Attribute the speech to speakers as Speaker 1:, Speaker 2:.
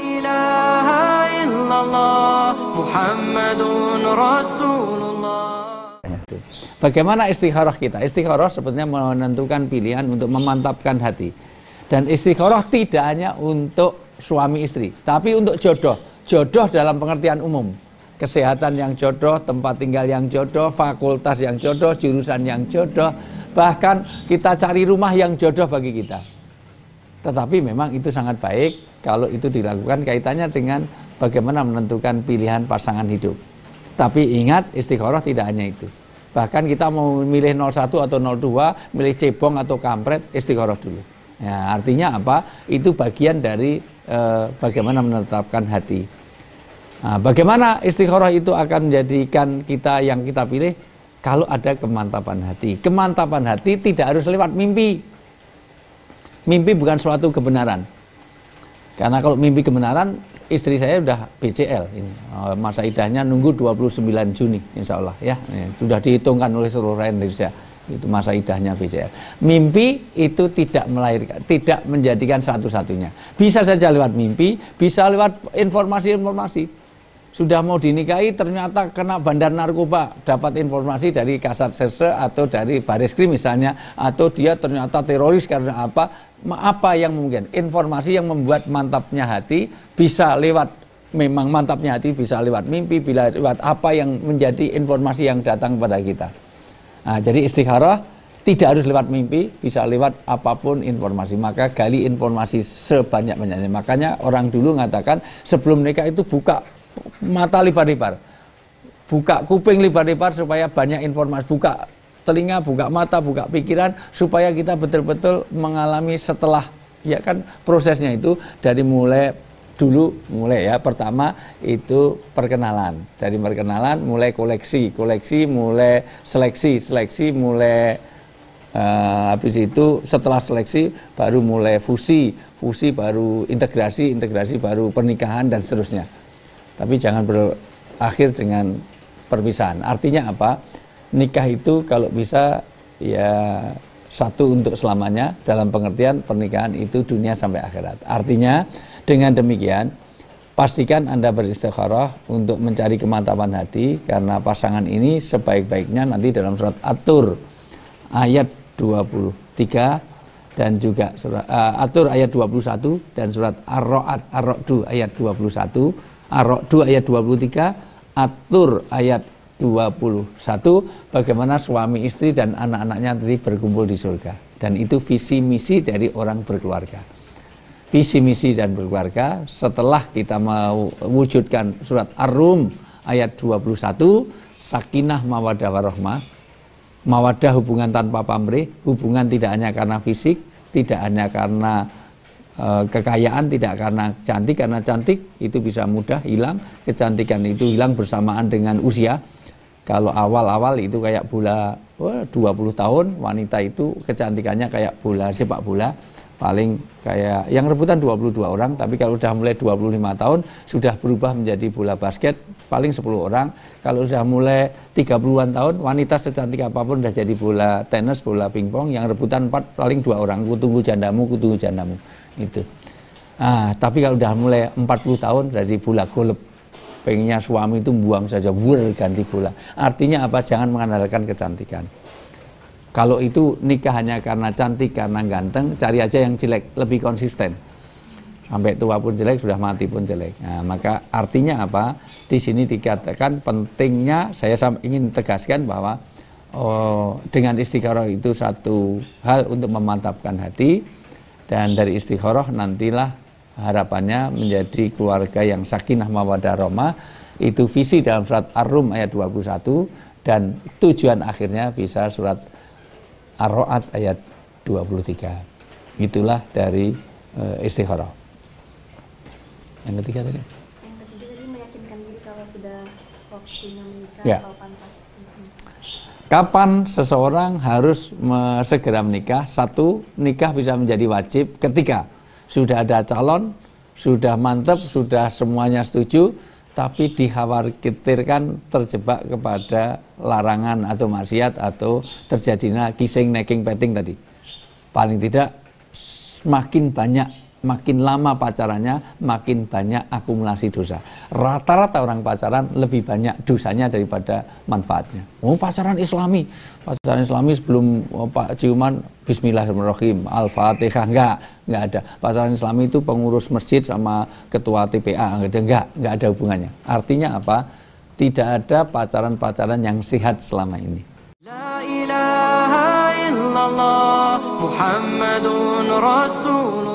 Speaker 1: ilaha illallah Muhammadun Rasulullah.
Speaker 2: Bagaimana istikharah kita? Istikharah sebetulnya menentukan pilihan untuk memantapkan hati. Dan istikharah tidak hanya untuk suami istri, tapi untuk jodoh. Jodoh dalam pengertian umum. Kesehatan yang jodoh, tempat tinggal yang jodoh, fakultas yang jodoh, jurusan yang jodoh. Bahkan kita cari rumah yang jodoh bagi kita. Tetapi memang itu sangat baik kalau itu dilakukan kaitannya dengan bagaimana menentukan pilihan pasangan hidup. Tapi ingat, istikharah tidak hanya itu. Bahkan kita mau milih 01 atau 02, milih cebong atau kampret, istikharah dulu. Ya, artinya apa? Itu bagian dari bagaimana menetapkan hati. Nah, bagaimana istikharah itu akan menjadikan kita yang kita pilih? Kalau ada kemantapan hati. Kemantapan hati tidak harus lewat mimpi. Mimpi bukan suatu kebenaran. Karena kalau mimpi kebenaran, istri saya sudah BCL ini. Masa idahnya nunggu 29 Juni insya Allah ya. Sudah dihitungkan oleh seluruh rakyat Indonesia. Itu masa idahnya BCL. Mimpi itu tidak melahirkan, tidak menjadikan satu-satunya. Bisa saja lewat mimpi, bisa lewat informasi-informasi. Sudah mau dinikahi ternyata kena bandar narkoba, dapat informasi dari Kasat Serse atau dari Bareskrim misalnya, atau dia ternyata teroris karena apa yang mungkin informasi yang membuat mantapnya hati bisa lewat, memang mantapnya hati bisa lewat mimpi, bila lewat apa yang menjadi informasi yang datang pada kita. Nah, jadi istikharah tidak harus lewat mimpi, bisa lewat apapun informasi. Maka gali informasi sebanyak-banyaknya. Makanya orang dulu mengatakan sebelum nikah itu buka mata libar-libar, buka kuping libar-libar supaya banyak informasi, buka telinga, buka mata, buka pikiran, supaya kita betul-betul mengalami setelah, ya kan prosesnya itu dari mulai ya, pertama itu perkenalan, dari perkenalan mulai koleksi, mulai seleksi, mulai habis itu setelah seleksi baru mulai fusi baru integrasi baru pernikahan dan seterusnya. Tapi jangan berakhir dengan perpisahan. Artinya apa? Nikah itu kalau bisa ya satu untuk selamanya, dalam pengertian pernikahan itu dunia sampai akhirat. Artinya dengan demikian pastikan Anda beristikharah untuk mencari kemantapan hati, karena pasangan ini sebaik-baiknya nanti dalam surat At-Tur ayat 23 dan juga surat At-Tur ayat 21 dan surat Ar-Ra'd ayat 21. Ar-Ra'd ayat 23, At-Tur ayat 21, bagaimana suami istri dan anak-anaknya tadi berkumpul di surga. Dan itu visi misi dari orang berkeluarga. Visi misi dan berkeluarga setelah kita mewujudkan surat Ar-Rum ayat 21, sakinah mawadah warahmah. Mawadah hubungan tanpa pamrih, hubungan tidak hanya karena fisik, tidak hanya karena kekayaan, tidak karena cantik itu bisa mudah hilang. Kecantikan itu hilang bersamaan dengan usia. Kalau awal-awal itu kayak bola 20 tahun, wanita itu kecantikannya kayak bola sepak bola, paling kayak yang rebutan 22 orang, tapi kalau sudah mulai 25 tahun sudah berubah menjadi bola basket, paling 10 orang. Kalau sudah mulai 30-an tahun, wanita secantik apapun sudah jadi bola tenis, bola pingpong, yang rebutan 4 paling 2 orang, kutunggu jandamu itu. Tapi kalau udah mulai 40 tahun dari bola golep, pengennya suami itu buang saja, ganti bola. Artinya apa? Jangan mengandalkan kecantikan. Kalau itu nikah hanya karena cantik, karena ganteng, cari aja yang jelek, lebih konsisten. Sampai tua pun jelek, sudah mati pun jelek. Nah, maka artinya apa? Di sini dikatakan pentingnya, saya ingin tegaskan bahwa dengan istikharah itu satu hal untuk memantapkan hati. Dan dari istikharah nantilah harapannya menjadi keluarga yang sakinah mawaddah rahmah. Itu visi dalam surat Ar-Rum ayat 21, dan tujuan akhirnya bisa surat Ar-Ra'd ayat 23. Itulah dari istikharah. Yang ketiga tadi?
Speaker 3: Yang ketiga tadi meyakinkan diri kalau sudah waktunya menikah,
Speaker 2: ya.
Speaker 3: atau pantas.
Speaker 2: Kapan seseorang harus segera menikah? Satu, nikah bisa menjadi wajib ketika sudah ada calon, sudah mantap, sudah semuanya setuju, tapi dikhawatirkan terjebak kepada larangan atau maksiat, atau terjadinya kissing, necking, petting tadi. Paling tidak semakin banyak makin lama pacarannya, makin banyak akumulasi dosa. Rata-rata orang pacaran lebih banyak dosanya daripada manfaatnya. Oh, pacaran Islami sebelum ciuman Bismillahirrahmanirrahim, Al-Fatihah, enggak ada. Pacaran Islami itu pengurus masjid sama ketua TPA, enggak ada hubungannya. Artinya apa? Tidak ada pacaran-pacaran yang sehat selama ini.
Speaker 1: La ilaha illallah Muhammadun Rasulullah.